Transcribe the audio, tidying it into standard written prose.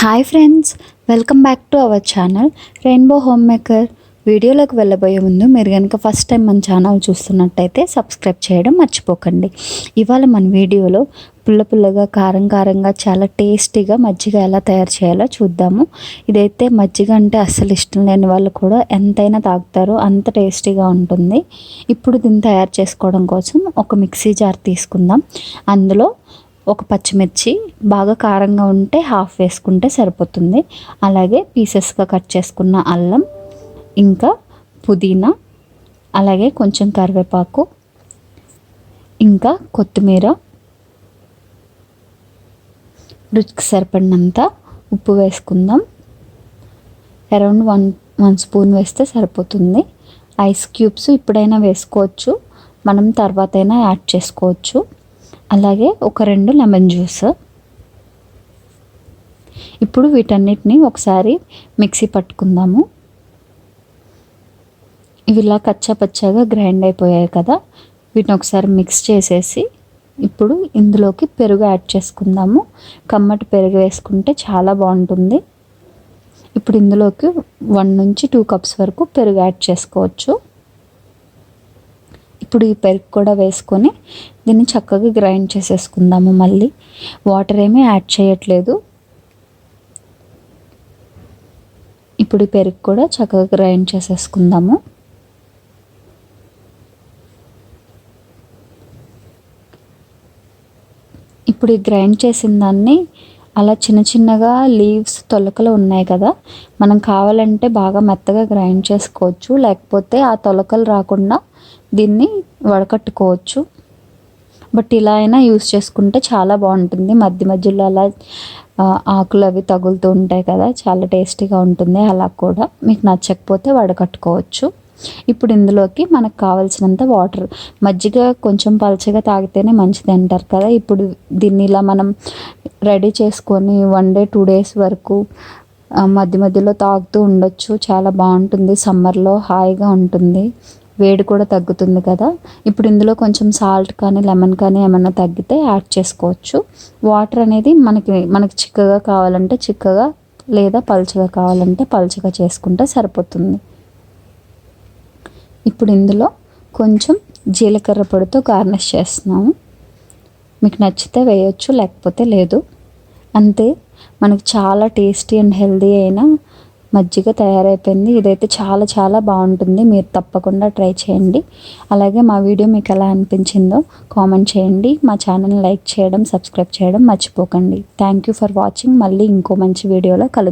Hi friends, welcome back to our channel rainbow home maker. వీడియోలోకి వెళ్ళబోయే ముందు మీరు కనుక ఫస్ట్ టైం మన ఛానల్ చూస్తున్నట్టయితే సబ్స్క్రైబ్ చేయడం మర్చిపోకండి. ఇవాళ మన వీడియోలో పుల్ల పుల్లగా కారం కారంగా చాలా టేస్టీగా మజ్జిగ ఎలా తయారు చేయాలో చూద్దాము. ఇదైతే మజ్జిగ అంటే అస్సలు ఇష్టం లేని వాళ్ళు కూడా ఎంతైనా తాగుతారు, అంత టేస్టీగా ఉంటుంది. ఇప్పుడు దీన్ని తయారు చేసుకోవడం కోసం ఒక మిక్సీ జార్ తీసుకుందాం. అందులో ఒక పచ్చిమిర్చి బాగా కారంగా ఉంటే హాఫ్ వేసుకుంటే సరిపోతుంది. అలాగే పీసెస్గా కట్ చేసుకున్న అల్లం, ఇంకా పుదీనా, అలాగే కొంచెం కరివేపాకు, ఇంకా కొత్తిమీర, రుచికి సరిపడినంత ఉప్పు వేసుకుందాం. అరౌండ్ వన్ స్పూన్ వేస్తే సరిపోతుంది. ఐస్ క్యూబ్స్ ఇప్పుడైనా వేసుకోవచ్చు, మనం తర్వాత అయినా యాడ్ చేసుకోవచ్చు. అలాగే ఒక 2 లెమన్ జ్యూస్. ఇప్పుడు వీటన్నిటిని ఒకసారి మిక్సీ పట్టుకుందాము. ఇవి ఇలా కచ్చా పచ్చాగా గ్రైండ్ అయిపోయాయి కదా, వీటిని ఒకసారి మిక్స్ చేసేసి ఇప్పుడు ఇందులోకి పెరుగు యాడ్ చేసుకుందాము. కమ్మటి పెరుగు వేసుకుంటే చాలా బాగుంటుంది. ఇప్పుడు ఇందులోకి 1 నుంచి 2 కప్స్ వరకు పెరుగు యాడ్ చేసుకోవచ్చు. ఇప్పుడు ఈ పెరుగు కూడా వేసుకొని దీన్ని చక్కగా గ్రైండ్ చేసేసుకుందాము. మళ్ళీ వాటర్ ఏమీ యాడ్ చేయట్లేదు. ఇప్పుడు ఈ పెరుగు కూడా చక్కగా గ్రైండ్ చేసేసుకుందాము. ఇప్పుడు ఈ గ్రైండ్ చేసిన దాన్ని అలా చిన్న చిన్నగా లీవ్స్ తొలకలు ఉన్నాయి కదా, మనం కావాలంటే బాగా మెత్తగా గ్రైండ్ చేసుకోవచ్చు, లేకపోతే ఆ తొలకలు రాకుండా దీన్ని వడకట్టుకోవచ్చు. బట్ ఇలా అయినా యూస్ చేసుకుంటే చాలా బాగుంటుంది. మధ్య మధ్యలో అలా ఆకులు అవి తగులుతూ ఉంటాయి కదా, చాలా టేస్టీగా ఉంటుంది. అలా కూడా మీకు నచ్చకపోతే వడకట్టుకోవచ్చు. ఇప్పుడు ఇందులోకి మనకు కావాల్సినంత వాటర్, మజ్జిగ కొంచెం పలచగా తాగితేనే మంచిది అంటారు కదా. ఇప్పుడు దీన్ని ఇలా మనం రెడీ చేసుకొని 1 డే 2 డేస్ వరకు మధ్య మధ్యలో తాగుతూ ఉండొచ్చు. చాలా బాగుంటుంది. సమ్మర్లో హాయిగా ఉంటుంది, వేడి కూడా తగ్గుతుంది కదా. ఇప్పుడు ఇందులో కొంచెం సాల్ట్ కానీ లెమన్ కానీ ఏమన్నా తగ్గితే యాడ్ చేసుకోవచ్చు. వాటర్ అనేది మనకి చిక్కగా కావాలంటే చిక్కగా, లేదా పల్చగా కావాలంటే పల్చగా చేసుకుంటే సరిపోతుంది. ఇప్పుడు ఇందులో కొంచెం జీలకర్ర పొడితో గార్నిష్ చేస్తున్నాము. మీకు నచ్చితే వేయచ్చు, లేకపోతే లేదు. అంతే, మనకు చాలా టేస్టీ అండ్ హెల్దీ అయిన మజ్జిగ తయారైపోయింది. ఇదైతే చాలా చాలా బాగుంటుంది. మీరు తప్పకుండా ట్రై చేయండి. అలాగే మా వీడియో మీకు ఎలా అనిపించిందో కామెంట్ చేయండి. మా ఛానల్ని లైక్ చేయడం, సబ్స్క్రైబ్ చేయడం మర్చిపోకండి. Thank you for watching. మళ్ళీ ఇంకో మంచి వీడియోలో కలుద్దాం.